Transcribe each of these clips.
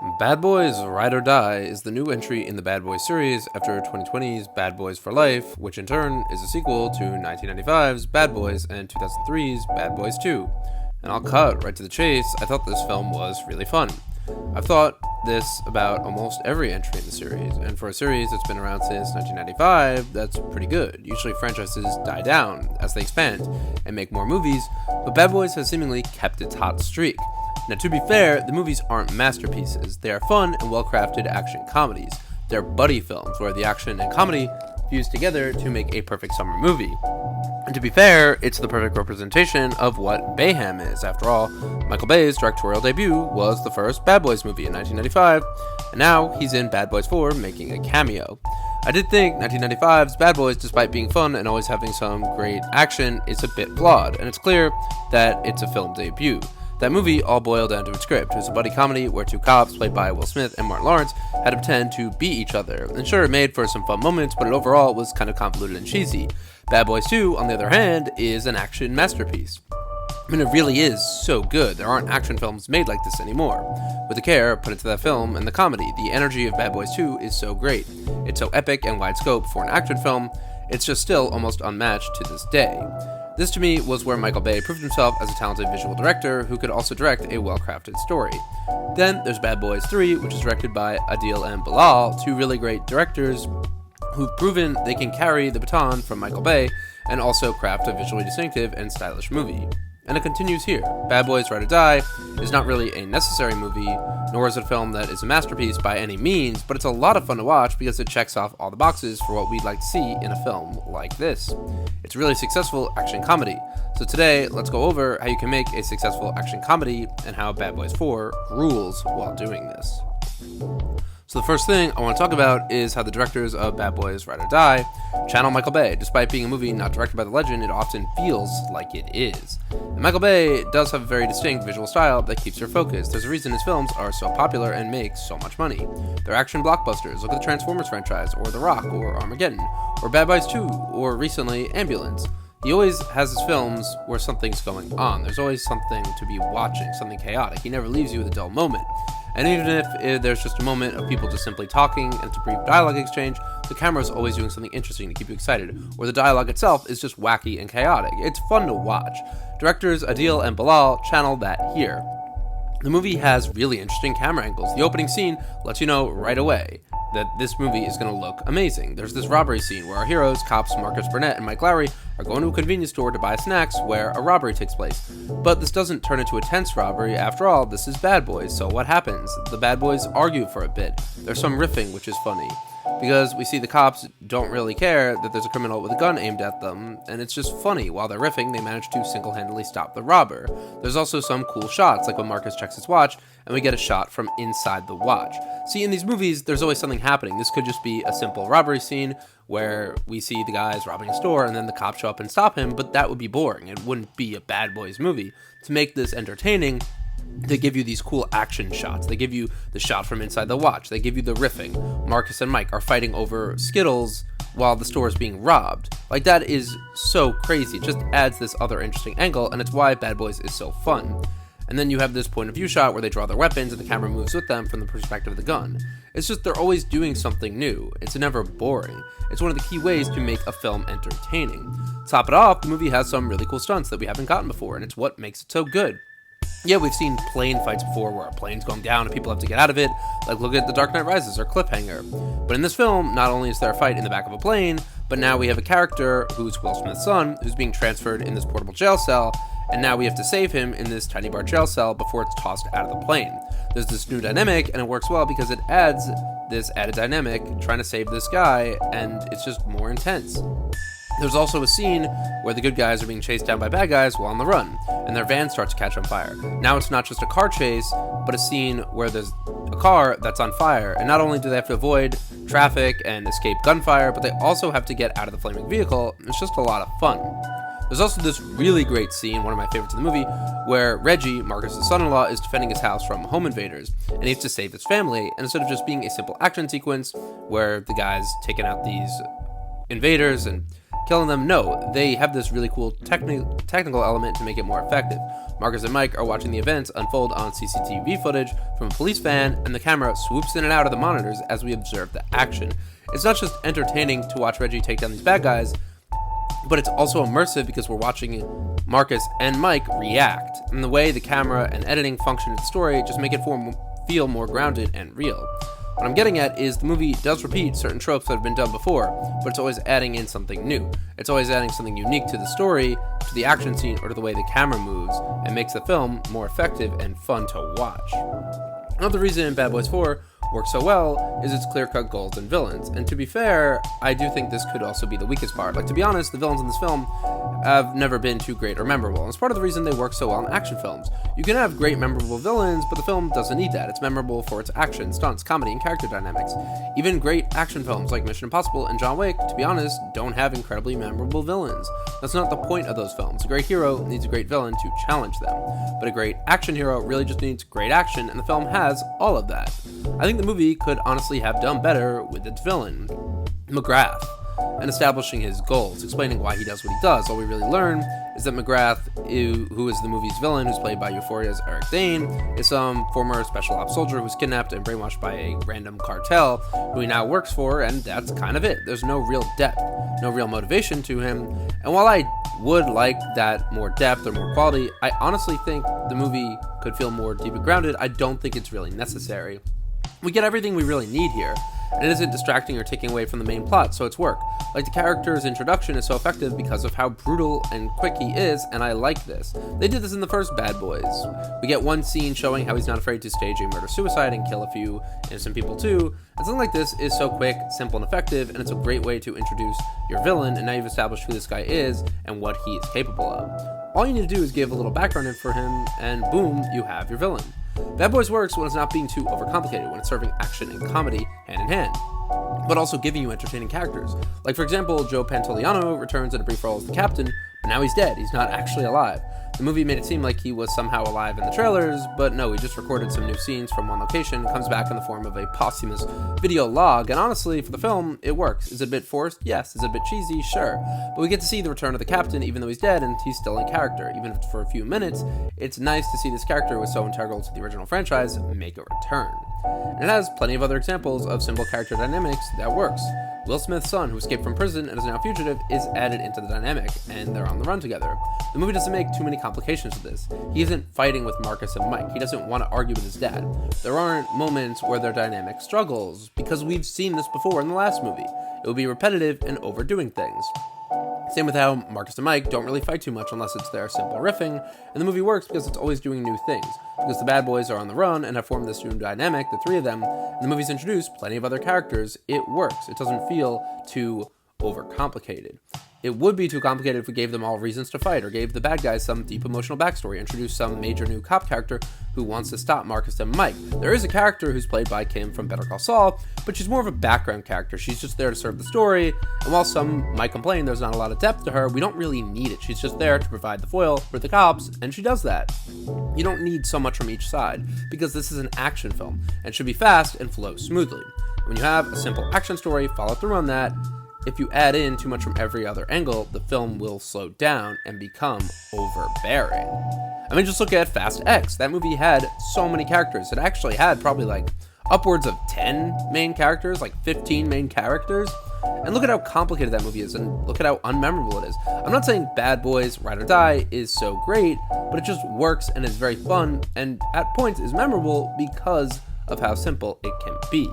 Bad Boys Ride or Die is the new entry in the Bad Boys series after 2020's Bad Boys for Life, which in turn is a sequel to 1995's Bad Boys and 2003's Bad Boys 2. And I'll cut right to the chase, I thought this film was really fun. I've thought this about almost every entry in the series, and for a series that's been around since 1995, that's pretty good. Usually franchises die down as they expand and make more movies, but Bad Boys has seemingly kept its hot streak. Now, to be fair, the movies aren't masterpieces. They are fun and well-crafted action comedies. They're buddy films where the action and comedy fuse together to make a perfect summer movie. And to be fair, it's the perfect representation of what Bayham is. After all, Michael Bay's directorial debut was the first Bad Boys movie in 1995, and now he's in Bad Boys 4 making a cameo. I did think 1995's Bad Boys, despite being fun and always having some great action, is a bit flawed, and it's clear that it's a film debut. That movie all boiled down to its script. It was a buddy comedy where two cops, played by Will Smith and Martin Lawrence, had to pretend to beat each other. And sure, it made for some fun moments, but it overall was kind of convoluted and cheesy. Bad Boys 2, on the other hand, is an action masterpiece. I mean, it really is so good. There aren't action films made like this anymore. With the care put into that film and the comedy, the energy of Bad Boys 2 is so great. It's so epic and wide scope for an action film, it's just still almost unmatched to this day. This to me was where Michael Bay proved himself as a talented visual director who could also direct a well-crafted story. Then there's Bad Boys 3, which is directed by Adil and Bilal, two really great directors who've proven they can carry the baton from Michael Bay and also craft a visually distinctive and stylish movie. And it continues here. Bad Boys Ride or Die is not really a necessary movie, nor is it a film that is a masterpiece by any means, but it's a lot of fun to watch because it checks off all the boxes for what we'd like to see in a film like this. It's a really successful action comedy. So today, let's go over how you can make a successful action comedy and how Bad Boys 4 rules while doing this. So the first thing I want to talk about is how the directors of Bad Boys Ride or Die channel Michael Bay. Despite being a movie not directed by the legend, it often feels like it is. And Michael Bay does have a very distinct visual style that keeps your focus. There's a reason his films are so popular and make so much money. They're action blockbusters. Look at the Transformers franchise, or The Rock, or Armageddon, or Bad Boys 2, or recently Ambulance. He always has his films where something's going on. There's always something to be watching, something chaotic. He never leaves you with a dull moment. And even if there's just a moment of people just simply talking and it's a brief dialogue exchange, the camera's always doing something interesting to keep you excited, or the dialogue itself is just wacky and chaotic. It's fun to watch. Directors Adil and Bilal channel that here. The movie has really interesting camera angles. The opening scene lets you know right away that this movie is going to look amazing. There's this robbery scene where our heroes, cops Marcus Burnett and Mike Lowrey, are going to a convenience store to buy snacks where a robbery takes place. But this doesn't turn into a tense robbery. After all, this is Bad Boys, so what happens? The Bad Boys argue for a bit. There's some riffing, which is funny, because we see the cops don't really care that there's a criminal with a gun aimed at them, and it's just funny. While they're riffing, they manage to single-handedly stop the robber. There's also some cool shots, like when Marcus checks his watch, and we get a shot from inside the watch. See, in these movies, there's always something happening. This could just be a simple robbery scene where we see the guys robbing a store and then the cops show up and stop him, but that would be boring. It wouldn't be a Bad Boys movie. To make this entertaining, they give you these cool action shots. They give you the shot from inside the watch. They give you the riffing. Marcus and Mike are fighting over Skittles while the store is being robbed. Like, that is so crazy. It just adds this other interesting angle, and it's why Bad Boys is so fun. And then you have this point of view shot where they draw their weapons and the camera moves with them from the perspective of the gun. It's just they're always doing something new. It's never boring. It's one of the key ways to make a film entertaining. To top it off, the movie has some really cool stunts that we haven't gotten before, and it's what makes it so good. Yeah, we've seen plane fights before where a plane's going down and people have to get out of it, like look at The Dark Knight Rises or Cliffhanger. But in this film, not only is there a fight in the back of a plane, but now we have a character who's Will Smith's son, who's being transferred in this portable jail cell, and now we have to save him in this tiny bar jail cell before it's tossed out of the plane. There's this new dynamic, and it works well because it adds this added dynamic, trying to save this guy, and it's just more intense. There's also a scene where the good guys are being chased down by bad guys while on the run, and their van starts to catch on fire. Now it's not just a car chase, but a scene where there's a car that's on fire, and not only do they have to avoid traffic and escape gunfire, but they also have to get out of the flaming vehicle. It's just a lot of fun. There's also this really great scene, one of my favorites in the movie, where Reggie, Marcus' son-in-law, is defending his house from home invaders, and he has to save his family, and instead of just being a simple action sequence where the guy's taking out these invaders and killing them. No, they have this really cool technical element to make it more effective. Marcus and Mike are watching the events unfold on CCTV footage from a police van, and the camera swoops in and out of the monitors as we observe the action. It's not just entertaining to watch Reggie take down these bad guys, but it's also immersive because we're watching Marcus and Mike react. And the way the camera and editing function in the story just make it feel more grounded and real. What I'm getting at is the movie does repeat certain tropes that have been done before, but it's always adding in something new. It's always adding something unique to the story, to the action scene, or to the way the camera moves, and makes the film more effective and fun to watch. Another reason Bad Boys 4 works so well is its clear-cut goals and villains. And to be fair, I do think this could also be the weakest part. Like, to be honest, the villains in this film have never been too great or memorable, and it's part of the reason they work so well in action films. You can have great, memorable villains, but the film doesn't need that. It's memorable for its action, stunts, comedy, and character dynamics. Even great action films like Mission Impossible and John Wick, to be honest, don't have incredibly memorable villains. That's not the point of those films. A great hero needs a great villain to challenge them, but a great action hero really just needs great action, and the film has all of that. I think the movie could honestly have done better with its villain, McGrath, and establishing his goals, explaining why he does what he does. All we really learn is that McGrath, who is the movie's villain, who's played by Euphoria's Eric Dane, is some former special ops soldier who was kidnapped and brainwashed by a random cartel who he now works for, and that's kind of it. There's no real depth, no real motivation to him, and while I would like that more depth or more quality, I honestly think the movie could feel more deep and grounded. I don't think it's really necessary. We get everything we really need here, and it isn't distracting or taking away from the main plot, so it's work. Like, the character's introduction is so effective because of how brutal and quick he is, and I like this. They did this in the first Bad Boys. We get one scene showing how he's not afraid to stage a murder-suicide and kill a few innocent people too, and something like this is so quick, simple, and effective, and it's a great way to introduce your villain, and now you've established who this guy is and what he is capable of. All you need to do is give a little background info for him, and boom, you have your villain. Bad Boys works when it's not being too overcomplicated, when it's serving action and comedy hand in hand, but also giving you entertaining characters. Like, for example, Joe Pantoliano returns in a brief role as the captain, but now he's dead. He's not actually alive. The movie made it seem like he was somehow alive in the trailers, but no, he just recorded some new scenes from one location, comes back in the form of a posthumous video log, and honestly, for the film, it works. Is it a bit forced? Yes. Is it a bit cheesy? Sure. But we get to see the return of the captain, even though he's dead, and he's still in character. Even if it's for a few minutes, it's nice to see this character who was so integral to the original franchise make a return. And it has plenty of other examples of simple character dynamics that works. Will Smith's son, who escaped from prison and is now a fugitive, is added into the dynamic, and they're on the run together. The movie doesn't make too many complications with this. He isn't fighting with Marcus and Mike. He doesn't want to argue with his dad. There aren't moments where their dynamic struggles, because we've seen this before in the last movie. It would be repetitive and overdoing things. Same with how Marcus and Mike don't really fight too much unless it's their simple riffing, and the movie works because it's always doing new things. Because the bad boys are on the run and have formed this new dynamic, the three of them, and the movie's introduced plenty of other characters, it works. It doesn't feel too overcomplicated. It would be too complicated if we gave them all reasons to fight, or gave the bad guys some deep emotional backstory, introduced some major new cop character who wants to stop Marcus and Mike. There is a character who's played by Kim from Better Call Saul, but she's more of a background character. She's just there to serve the story, and while some might complain there's not a lot of depth to her, we don't really need it. She's just there to provide the foil for the cops, and she does that. You don't need so much from each side, because this is an action film, and should be fast and flow smoothly. When you have a simple action story, follow through on that. If you add in too much from every other angle, the film will slow down and become overbearing. I mean, just look at Fast X. That movie had so many characters. It actually had probably like upwards of 10 main characters, like 15 main characters. And look at how complicated that movie is, and look at how unmemorable it is. I'm not saying Bad Boys, Ride or Die is so great, but it just works and is very fun, and at points is memorable because of how simple it can be.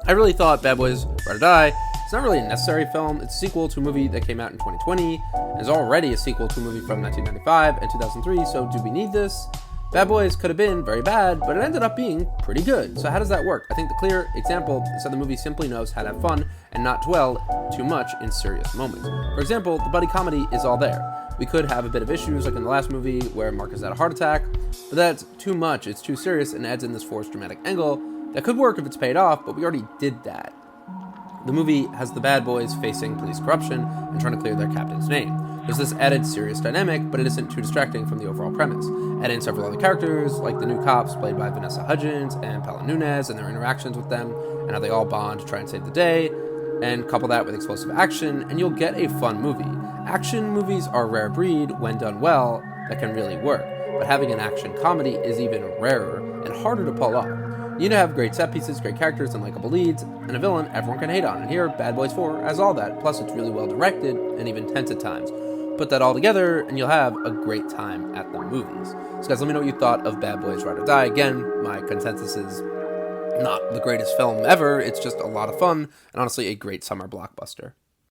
I really thought Bad Boys, Ride or Die, it's not really a necessary film. It's a sequel to a movie that came out in 2020, and is already a sequel to a movie from 1995 and 2003, so do we need this? Bad Boys could have been very bad, but it ended up being pretty good. So how does that work? I think the clear example is that the movie simply knows how to have fun and not dwell too much in serious moments. For example, the buddy comedy is all there. We could have a bit of issues like in the last movie where Marcus had a heart attack, but that's too much, it's too serious, and adds in this forced dramatic angle that could work if it's paid off, but we already did that. The movie has the bad boys facing police corruption and trying to clear their captain's name. There's this added serious dynamic, but it isn't too distracting from the overall premise. Add in several other characters, like the new cops played by Vanessa Hudgens and Paula Nunes, and their interactions with them, and how they all bond to try and save the day, and couple that with explosive action, and you'll get a fun movie. Action movies are a rare breed when done well that can really work, but having an action comedy is even rarer and harder to pull off. You need to have great set pieces, great characters, and likable leads, and a villain everyone can hate on. And here, Bad Boys 4 has all that, plus it's really well directed and even tense at times. Put that all together, and you'll have a great time at the movies. So guys, let me know what you thought of Bad Boys Ride or Die. Again, my consensus is not the greatest film ever, it's just a lot of fun, and honestly a great summer blockbuster.